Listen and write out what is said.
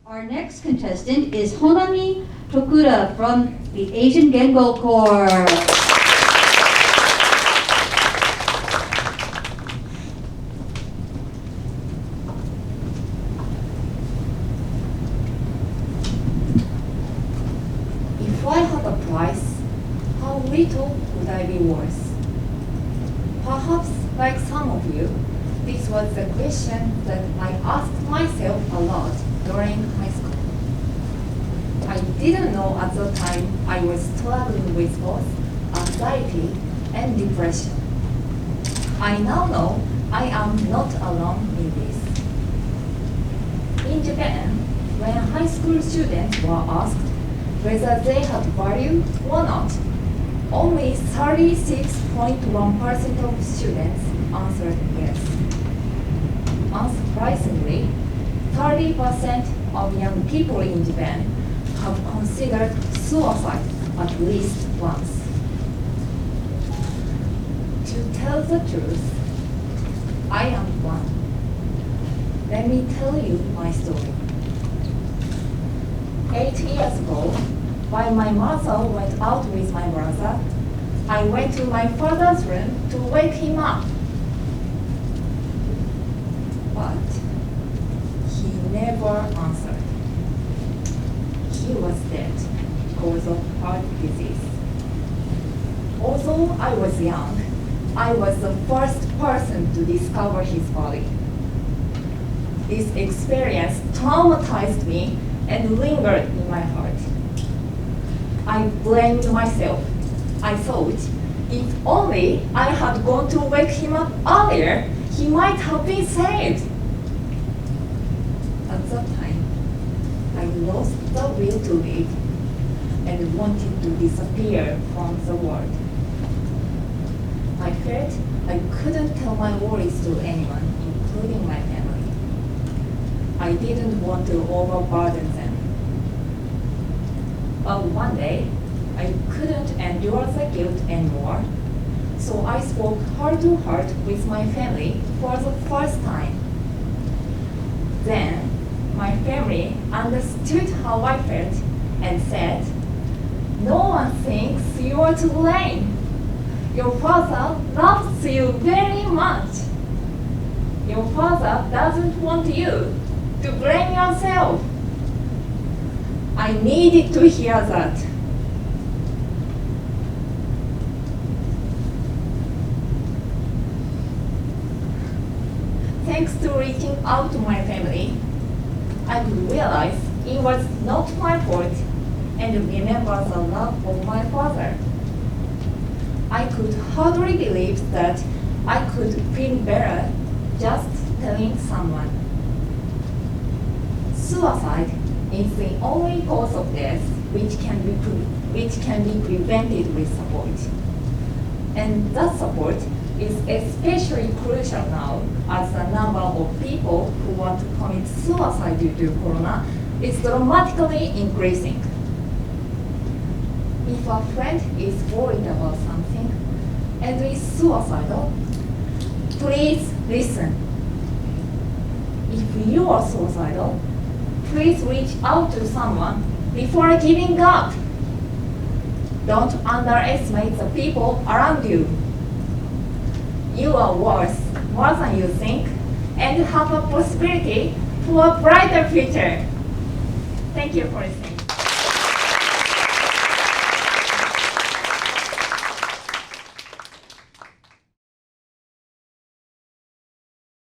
Our next contestant is Honami Tokura from the Asian Gengo Corps. If I had a price, how little would I be worth? Perhaps, like some of you, this was the question that I asked myself a lot during high school. I didn't know at the time I was struggling with both anxiety and depression. I now know I am not alone in this. In Japan, when high school students were asked whether they had value or not, only 36.1% of students answered yes. Unsurprisingly, 30% of young people in Japan have considered suicide at least once. To tell the truth, I am one. Let me tell you my story. 8 years ago, while my mother went out with my brother, I went to my father's room to wake him up. But he never answered. He was dead because of heart disease. Although I was young, I was the first person to discover his body. This experience traumatized me and lingered in my heart. I blamed myself. I thought, if only I had gone to wake him up earlier, he might have been saved. At that time, I lost the will to live and wanted to disappear from the world. I felt I couldn't tell my worries to anyone, including my family. I didn't want to overburden them. But one day, I couldn't endure the guilt anymore, so I spoke heart to heart with my family for the first time. Then, my family understood how I felt and said, "No one thinks you are to blame. Your father loves you very much. Your father doesn't want you to blame yourself." I needed to hear that. Thanks to reaching out to my family, I could realize it was not my fault and remember the love of my father. I could hardly believe that I could feel better just telling someone. Suicide is the only cause of death which can be prevented with support. And that support is especially crucial now as the number of people who want to commit suicide due to corona is dramatically increasing. If a friend is worried about something and is suicidal, please listen. If you are suicidal, please reach out to someone before giving up. Don't underestimate the people around you. You are worth more than you think and have a possibility for a brighter future. Thank you for listening.